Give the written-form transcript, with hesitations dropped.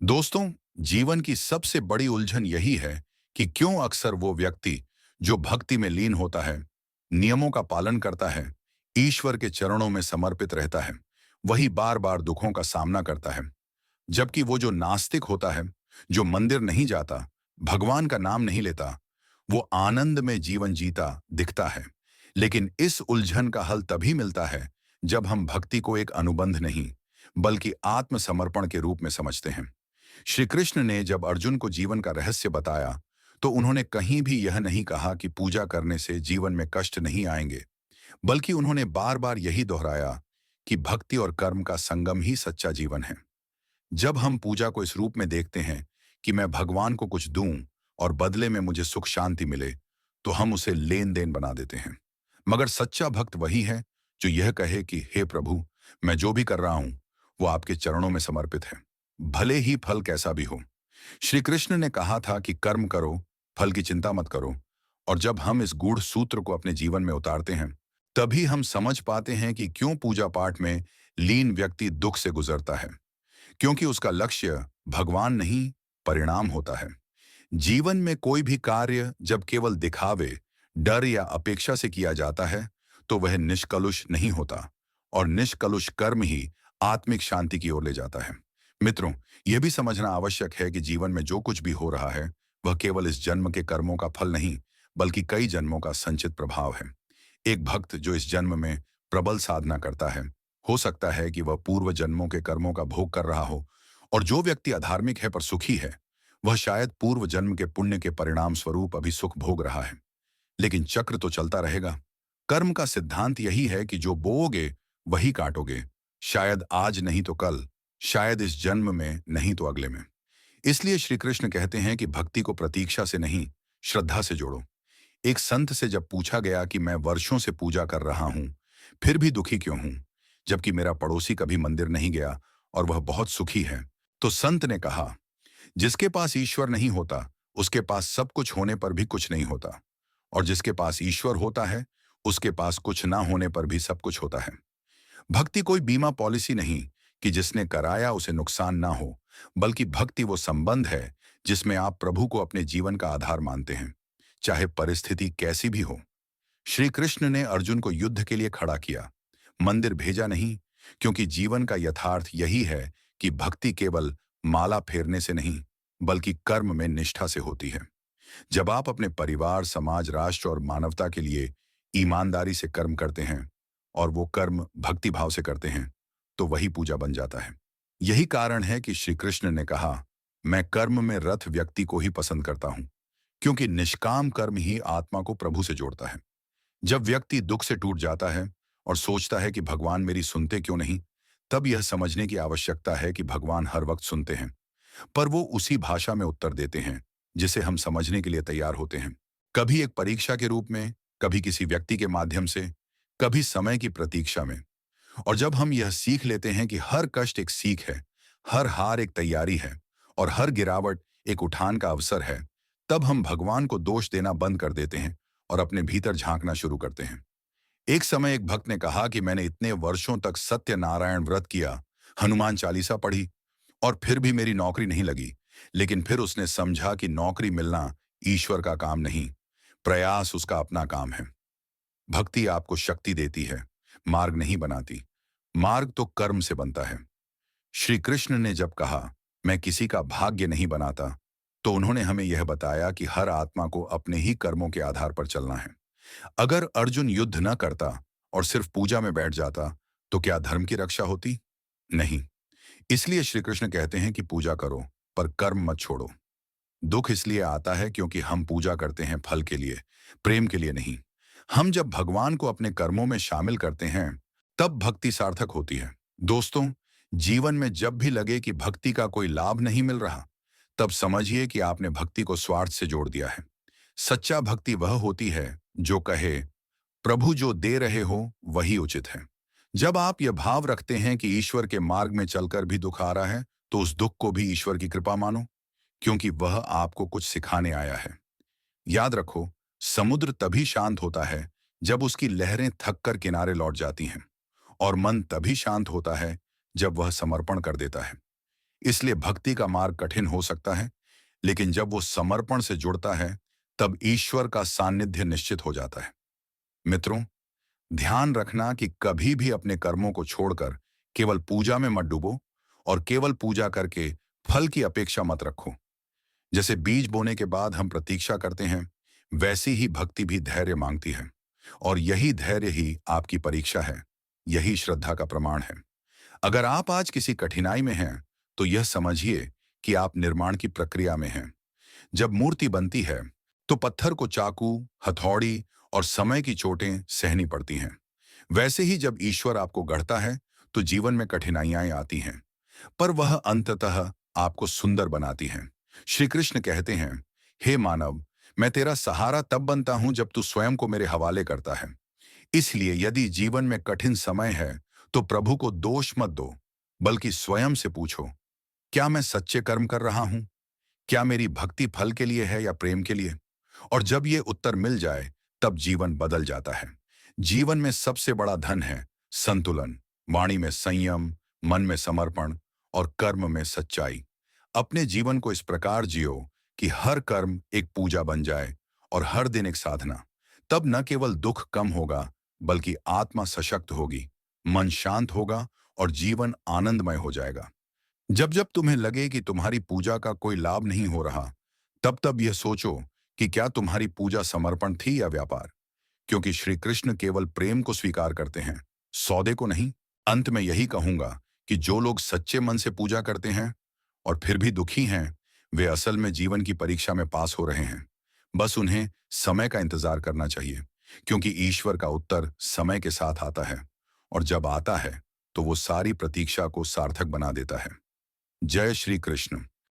दोस्तों, जीवन की सबसे बड़ी उलझन यही है कि क्यों अक्सर वो व्यक्ति जो भक्ति में लीन होता है, नियमों का पालन करता है, ईश्वर के चरणों में समर्पित रहता है, वही बार बार दुखों का सामना करता है। जबकि वो जो नास्तिक होता है, जो मंदिर नहीं जाता, भगवान का नाम नहीं लेता, वो आनंद में जीवन जीता दिखता है। लेकिन इस उलझन का हल तभी मिलता है जब हम भक्ति को एक अनुबंध नहीं, बल्कि आत्मसमर्पण के रूप में समझते हैं। श्री कृष्ण ने जब अर्जुन को जीवन का रहस्य बताया, तो उन्होंने कहीं भी यह नहीं कहा कि पूजा करने से जीवन में कष्ट नहीं आएंगे, बल्कि उन्होंने बार बार यही दोहराया कि भक्ति और कर्म का संगम ही सच्चा जीवन है। जब हम पूजा को इस रूप में देखते हैं कि मैं भगवान को कुछ दूं और बदले में मुझे सुख शांति मिले, तो हम उसे लेन देन बना देते हैं। मगर सच्चा भक्त वही है जो यह कहे कि हे प्रभु, मैं जो भी कर रहा हूं वो आपके चरणों में समर्पित है, भले ही फल कैसा भी हो। श्री कृष्ण ने कहा था कि कर्म करो, फल की चिंता मत करो। और जब हम इस गूढ़ सूत्र को अपने जीवन में उतारते हैं, तभी हम समझ पाते हैं कि क्यों पूजा पाठ में लीन व्यक्ति दुख से गुजरता है। क्योंकि उसका लक्ष्य भगवान नहीं, परिणाम होता है। जीवन में कोई भी कार्य जब केवल दिखावे, डर या अपेक्षा से किया जाता है, तो वह निष्कलुष नहीं होता। और निष्कलुष कर्म ही आत्मिक शांति की ओर ले जाता है। मित्रों, यह भी समझना आवश्यक है कि जीवन में जो कुछ भी हो रहा है, वह केवल इस जन्म के कर्मों का फल नहीं, बल्कि कई जन्मों का संचित प्रभाव है। एक भक्त जो इस जन्म में प्रबल साधना करता है, हो सकता है कि वह पूर्व जन्मों के कर्मों का भोग कर रहा हो। और जो व्यक्ति अधार्मिक है पर सुखी है, वह शायद पूर्व जन्म के पुण्य के परिणाम स्वरूप अभी सुख भोग रहा है। लेकिन चक्र तो चलता रहेगा। कर्म का सिद्धांत यही है कि जो बोओगे वही काटोगे। शायद आज नहीं तो कल, शायद इस जन्म में नहीं तो अगले में। इसलिए श्री कृष्ण कहते हैं कि भक्ति को प्रतीक्षा से नहीं, श्रद्धा से जोड़ो। एक संत से जब पूछा गया कि मैं वर्षों से पूजा कर रहा हूं, फिर भी दुखी क्यों हूं, जबकि मेरा पड़ोसी कभी मंदिर नहीं गया और वह बहुत सुखी है, तो संत ने कहा, जिसके पास ईश्वर नहीं होता, उसके पास सब कुछ होने पर भी कुछ नहीं होता। और जिसके पास ईश्वर होता है, उसके पास कुछ ना होने पर भी सब कुछ होता है। भक्ति कोई बीमा पॉलिसी नहीं कि जिसने कराया उसे नुकसान ना हो, बल्कि भक्ति वो संबंध है जिसमें आप प्रभु को अपने जीवन का आधार मानते हैं, चाहे परिस्थिति कैसी भी हो। श्री कृष्ण ने अर्जुन को युद्ध के लिए खड़ा किया, मंदिर भेजा नहीं, क्योंकि जीवन का यथार्थ यही है कि भक्ति केवल माला फेरने से नहीं, बल्कि कर्म में निष्ठा से होती है। जब आप अपने परिवार, समाज, राष्ट्र और मानवता के लिए ईमानदारी से कर्म करते हैं, और वो कर्म भक्ति भाव से करते हैं, तो वही पूजा बन जाता है। यही कारण है कि श्री कृष्ण ने कहा, मैं कर्म में रत व्यक्ति को ही पसंद करता हूं, क्योंकि निष्काम कर्म ही आत्मा को प्रभु से जोड़ता है। जब व्यक्ति दुख से टूट जाता है और सोचता है कि भगवान मेरी सुनते क्यों नहीं, तब यह समझने की आवश्यकता है कि भगवान हर वक्त सुनते हैं, पर वो उसी भाषा में उत्तर देते हैं जिसे हम समझने के लिए तैयार होते हैं। कभी एक परीक्षा के रूप में, कभी किसी व्यक्ति के माध्यम से, कभी समय की प्रतीक्षा में। और जब हम यह सीख लेते हैं कि हर कष्ट एक सीख है, हर हार एक तैयारी है, और हर गिरावट एक उठान का अवसर है, तब हम भगवान को दोष देना बंद कर देते हैं और अपने भीतर झांकना शुरू करते हैं। एक समय एक भक्त ने कहा कि मैंने इतने वर्षों तक सत्यनारायण व्रत किया, हनुमान चालीसा पढ़ी, और फिर भी मेरी नौकरी नहीं लगी। लेकिन फिर उसने समझा कि नौकरी मिलना ईश्वर का काम नहीं, प्रयास उसका अपना काम है। भक्ति आपको शक्ति देती है, मार्ग नहीं बनाती। मार्ग तो कर्म से बनता है। श्री कृष्ण ने जब कहा, मैं किसी का भाग्य नहीं बनाता, तो उन्होंने हमें यह बताया कि हर आत्मा को अपने ही कर्मों के आधार पर चलना है। अगर अर्जुन युद्ध न करता और सिर्फ पूजा में बैठ जाता, तो क्या धर्म की रक्षा होती? नहीं। इसलिए श्री कृष्ण कहते हैं कि पूजा करो, पर कर्म मत छोड़ो। दुख इसलिए आता है क्योंकि हम पूजा करते हैं फल के लिए, प्रेम के लिए नहीं। हम जब भगवान को अपने कर्मों में शामिल करते हैं, तब भक्ति सार्थक होती है। दोस्तों, जीवन में जब भी लगे कि भक्ति का कोई लाभ नहीं मिल रहा, तब समझिए कि आपने भक्ति को स्वार्थ से जोड़ दिया है। सच्चा भक्ति वह होती है जो कहे, प्रभु जो दे रहे हो वही उचित है। जब आप यह भाव रखते हैं कि ईश्वर के मार्ग में चलकर भी दुख आ रहा है, तो उस दुख को भी ईश्वर की कृपा मानो, क्योंकि वह आपको कुछ सिखाने आया है। याद रखो, समुद्र तभी शांत होता है जब उसकी लहरें थक कर किनारे लौट जाती हैं, और मन तभी शांत होता है जब वह समर्पण कर देता है। इसलिए भक्ति का मार्ग कठिन हो सकता है, लेकिन जब वो समर्पण से जुड़ता है, तब ईश्वर का सानिध्य निश्चित हो जाता है। मित्रों, ध्यान रखना कि कभी भी अपने कर्मों को छोड़कर केवल पूजा में मत डूबो और केवल पूजा करके फल की अपेक्षा मत रखो। जैसे बीज बोने के बाद हम प्रतीक्षा करते हैं, वैसी ही भक्ति भी धैर्य मांगती है। और यही धैर्य ही आपकी परीक्षा है, यही श्रद्धा का प्रमाण है। अगर आप आज किसी कठिनाई में हैं, तो यह समझिए कि आप निर्माण की प्रक्रिया में हैं। जब मूर्ति बनती है, तो पत्थर को चाकू, हथौड़ी और समय की चोटें सहनी पड़ती हैं। वैसे ही जब ईश्वर आपको गढ़ता है, तो जीवन में कठिनाइयां आती हैं, पर वह अंततः आपको सुंदर बनाती हैं। श्री कृष्ण कहते हैं, हे मानव, मैं तेरा सहारा तब बनता हूं जब तू स्वयं को मेरे हवाले करता है। इसलिए यदि जीवन में कठिन समय है, तो प्रभु को दोष मत दो, बल्कि स्वयं से पूछो, क्या मैं सच्चे कर्म कर रहा हूं? क्या मेरी भक्ति फल के लिए है या प्रेम के लिए? और जब ये उत्तर मिल जाए, तब जीवन बदल जाता है। जीवन में सबसे बड़ा धन है संतुलन। वाणी में संयम, मन में समर्पण और कर्म में सच्चाई। अपने जीवन को इस प्रकार जियो कि हर कर्म एक पूजा बन जाए और हर दिन एक साधना। तब न केवल दुख कम होगा, बल्कि आत्मा सशक्त होगी, मन शांत होगा और जीवन आनंदमय हो जाएगा। जब जब तुम्हें लगे कि तुम्हारी पूजा का कोई लाभ नहीं हो रहा, तब तब यह सोचो कि क्या तुम्हारी पूजा समर्पण थी या व्यापार। क्योंकि श्री कृष्ण केवल प्रेम को स्वीकार करते हैं, सौदे को नहीं। अंत में यही कहूंगा कि जो लोग सच्चे मन से पूजा करते हैं और फिर भी दुखी हैं, वे असल में जीवन की परीक्षा में पास हो रहे हैं। बस उन्हें समय का इंतजार करना चाहिए, क्योंकि ईश्वर का उत्तर समय के साथ आता है, और जब आता है तो वो सारी प्रतीक्षा को सार्थक बना देता है। जय श्री कृष्ण।